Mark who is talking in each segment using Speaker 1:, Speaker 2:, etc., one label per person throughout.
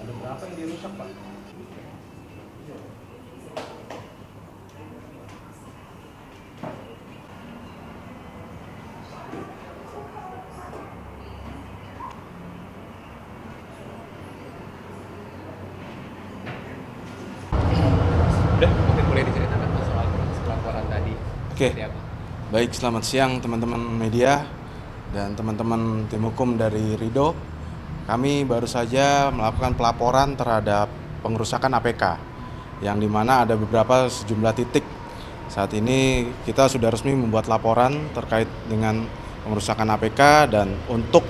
Speaker 1: Ada berapa yang dirusak, Pak?
Speaker 2: Udah, mungkin boleh diceritakan Mas soal proses pelaporan tadi.
Speaker 3: Oke,
Speaker 2: Seperti apa?
Speaker 3: baik, selamat siang teman-teman media dan teman-teman tim hukum dari Ridho. Kami baru saja melakukan pelaporan terhadap pengerusakan APK yang dimana ada beberapa sejumlah titik. Saat ini kita sudah resmi membuat laporan terkait dengan pengerusakan APK, dan untuk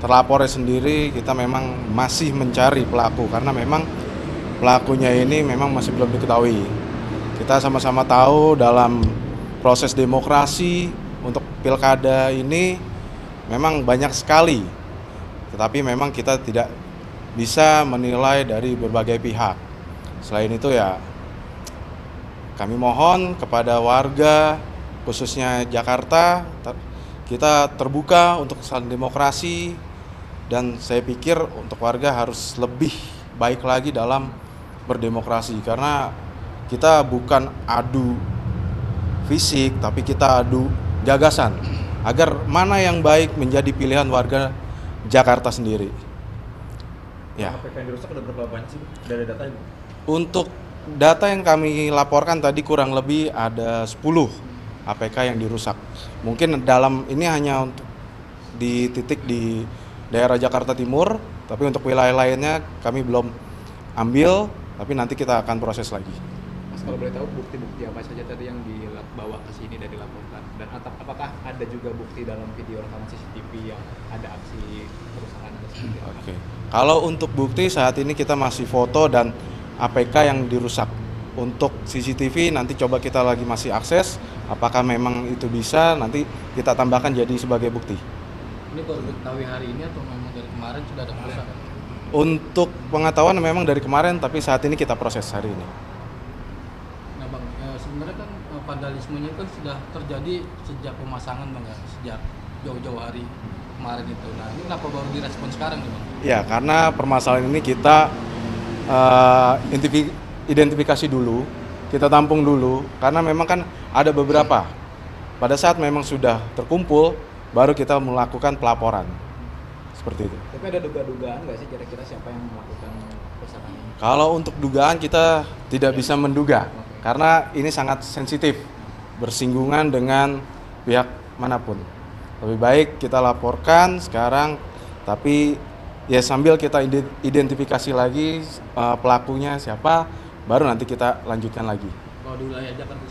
Speaker 3: terlapornya sendiri kita memang masih mencari pelaku karena memang pelakunya ini memang masih belum diketahui. Kita sama-sama tahu dalam proses demokrasi untuk pilkada ini memang banyak sekali, tetapi memang kita tidak bisa menilai dari berbagai pihak. Selain itu ya, kami mohon kepada warga khususnya Jakarta, kita terbuka untuk saling demokrasi, dan saya pikir untuk warga harus lebih baik lagi dalam berdemokrasi, karena kita bukan adu fisik tapi kita adu gagasan agar mana yang baik menjadi pilihan warga Jakarta sendiri. Ya.
Speaker 1: APK yang dirusak ada berapa banyak sih, dari datanya?
Speaker 3: Untuk data yang kami laporkan tadi kurang lebih ada 10 APK yang dirusak. Mungkin dalam ini hanya untuk di titik di daerah Jakarta Timur, tapi untuk wilayah lainnya kami belum ambil, tapi nanti kita akan proses lagi.
Speaker 2: Mas, kalau boleh tahu bukti-bukti apa saja tadi yang dibawa ke sini dan dilaporkan, dan apakah ada juga bukti dalam video rekaman CCTV yang ada aksi perusahaan atau seperti apa?
Speaker 3: Oke. Kalau untuk bukti saat ini kita masih foto dan APK yang dirusak. Untuk CCTV nanti coba kita lagi masih akses, apakah memang itu bisa nanti kita tambahkan jadi sebagai bukti.
Speaker 4: Ini baru diketahui hari ini atau memang dari kemarin sudah ada kerusakan?
Speaker 3: Untuk pengetahuan memang dari kemarin, tapi saat ini kita proses hari ini.
Speaker 4: Nah Bang, sebenarnya kan vandalismenya kan sudah terjadi sejak pemasangan Bang ya, sejak jauh-jauh hari kemarin itu. Nah ini kenapa baru direspon sekarang nih Bang?
Speaker 3: Ya, karena permasalahan ini kita identifikasi dulu, kita tampung dulu, karena memang kan ada beberapa. Pada saat memang sudah terkumpul, baru kita melakukan pelaporan. Seperti itu.
Speaker 2: Tapi ada dugaan nggak sih kira-kira siapa yang melakukan perusahaan ini?
Speaker 3: Kalau untuk dugaan kita tidak bisa menduga, karena ini sangat sensitif, bersinggungan dengan pihak manapun. Lebih baik kita laporkan sekarang, tapi ya sambil kita identifikasi lagi pelakunya siapa, baru nanti kita lanjutkan lagi.
Speaker 4: Kalau di wilayah Jakarta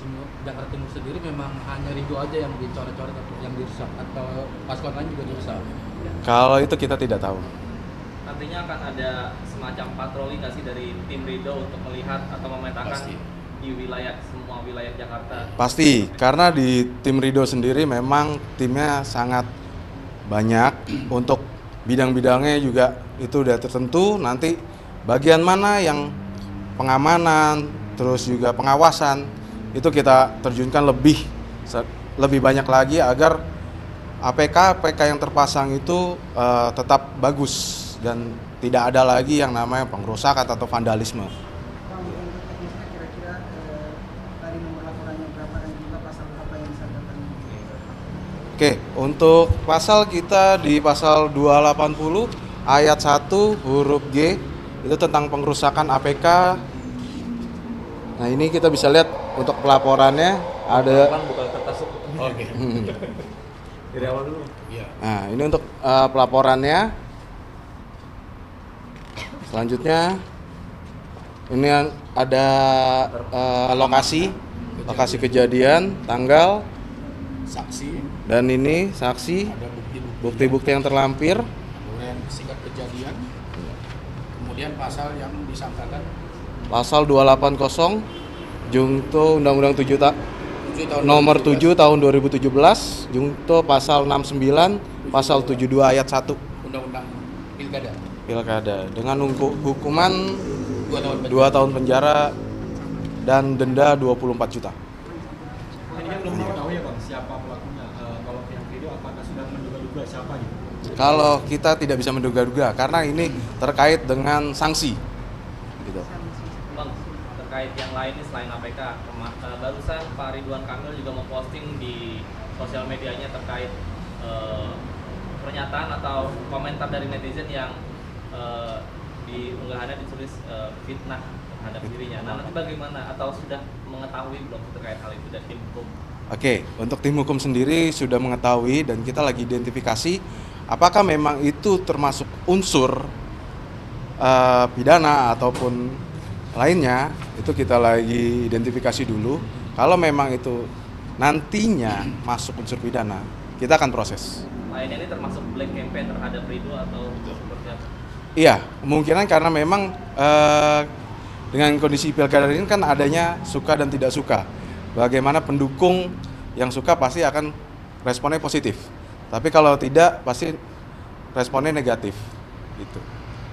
Speaker 4: Timur sendiri memang hanya Ridho aja yang dicoret-coret atau yang dirusak, atau paslon lain juga dirusak?
Speaker 3: Kalau itu kita tidak tahu.
Speaker 5: Nantinya akan ada semacam patroli kasih dari tim Ridho untuk melihat atau memetakan
Speaker 4: Pasti.
Speaker 5: di semua wilayah Jakarta.
Speaker 3: Pasti, karena di tim Ridho sendiri memang timnya sangat banyak, untuk bidang-bidangnya juga itu udah tertentu. Nanti bagian mana yang pengamanan, terus juga pengawasan, itu kita terjunkan lebih banyak lagi agar APK yang terpasang itu tetap bagus dan tidak ada lagi yang namanya pengerusakan atau vandalisme.
Speaker 6: Bang, untuk teknisnya kira-kira tadi nomor laporannya berapa dan juga pasal apa yang disangkakan?
Speaker 3: Oke, untuk pasal kita di pasal 280 ayat 1 huruf G itu tentang pengerusakan APK. Nah, ini kita bisa lihat untuk pelaporannya ada.
Speaker 1: Buka kertas.
Speaker 4: Oke.
Speaker 1: Dari awal dulu.
Speaker 4: Iya.
Speaker 3: Nah, ini untuk pelaporannya. Selanjutnya ini ada lokasi kejadian, tanggal,
Speaker 4: Saksi,
Speaker 3: dan ini saksi,
Speaker 4: ada
Speaker 3: bukti-bukti yang terlampir.
Speaker 4: kemudian singkat kejadian, kemudian pasal yang disangkakan
Speaker 3: Pasal 280 Junto Undang-Undang 7
Speaker 4: tahun
Speaker 3: nomor
Speaker 4: 2017.
Speaker 3: 7 tahun 2017, Junto pasal 69, pasal 72 ayat 1
Speaker 4: Undang-Undang
Speaker 3: Pilkada dengan hukuman
Speaker 4: 2 tahun
Speaker 3: 2 tahun penjara dan denda 24 juta.
Speaker 1: Ini kan belum diketahui ya Bang, siapa pelakunya. Kalau pihak Ridho apakah sudah menduga-duga siapa gitu?
Speaker 3: Kalau kita tidak bisa menduga-duga karena ini terkait dengan sanksi. Gitu.
Speaker 5: Bang, terkait yang lain nih selain APK, barusan Pak Ridwan Kamil juga memposting di sosial medianya terkait pernyataan atau komentar dari netizen yang di unggahannya ditulis fitnah terhadap dirinya. Nah, nanti bagaimana atau sudah mengetahui belum terkait hal itu dari tim hukum?
Speaker 3: Oke, untuk tim hukum sendiri sudah mengetahui dan kita lagi identifikasi apakah memang itu termasuk unsur pidana ataupun lainnya, itu kita lagi identifikasi dulu. Kalau memang itu nantinya masuk unsur pidana, kita akan proses.
Speaker 5: Lainnya ini termasuk black campaign terhadap Ridho atau seperti apa?
Speaker 3: Iya, kemungkinan karena memang dengan kondisi pilkada ini kan adanya suka dan tidak suka. Bagaimana pendukung yang suka pasti akan responnya positif. Tapi kalau tidak pasti responnya negatif. Gitu.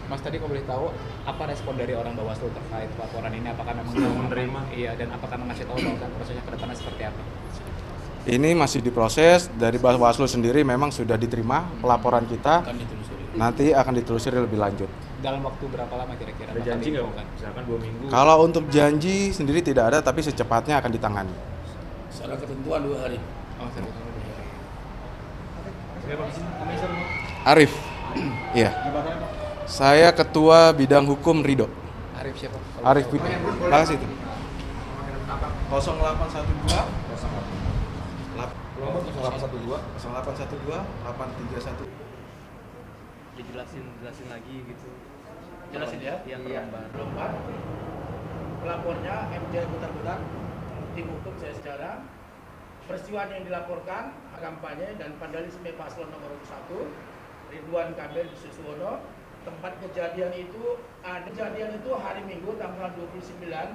Speaker 2: Mas tadi kalau boleh tahu apa respon dari orang Bawaslu terkait laporan ini? Apakah memang menerima? Iya, dan apakah mengasih tahu bahwa prosesnya ke depannya seperti apa?
Speaker 3: Ini masih diproses, dari Bawaslu sendiri memang sudah diterima pelaporan kita. Nanti akan ditelusuri lebih lanjut.
Speaker 2: Dalam waktu berapa lama kira-kira?
Speaker 1: Ada janji nggak, Bang? Misalkan 2 minggu.
Speaker 3: Kalau untuk janji sendiri tidak ada, tapi secepatnya akan ditangani.
Speaker 7: Secara ketentuan 2 hari.
Speaker 2: Oh, saya tahu.
Speaker 1: Siapa sih? Komisar, Bang?
Speaker 3: Arif. Iya.
Speaker 1: Jabatannya, Bang?
Speaker 3: Saya Ketua Bidang Hukum Ridho.
Speaker 2: Arif siapa?
Speaker 3: Arif Budi. Terima kasih. 0812
Speaker 1: 0812
Speaker 3: 0812 831.
Speaker 5: Dijelasin lagi gitu.
Speaker 7: Jelasin ya?
Speaker 5: Yang
Speaker 7: Iya.
Speaker 5: terlambat.
Speaker 7: Pelapornya MJ Butar-Butar, tim hukum saya sekarang. Peristiwa yang dilaporkan kampanye dan vandalisme paslon nomor 1 Ridwan Kamil Suswono. Tempat kejadian itu hari Minggu tanggal 29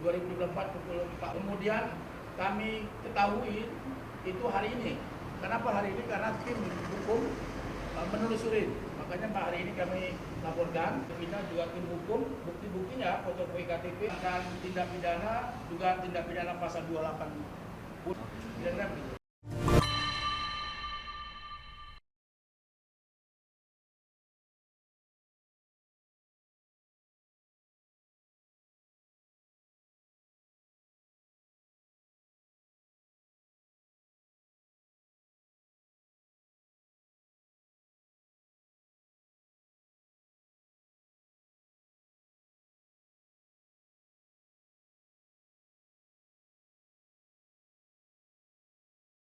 Speaker 7: 2024 pukul 4. Kemudian kami ketahui itu hari ini. Kenapa hari ini? Karena tim hukum menelusuri. Makanya hari ini kami laporkan, kita juga tim hukum, bukti-buktinya, fotokopi KTP dan tindak pidana, juga tindak pidana pasal 28. Kira-kira begitu.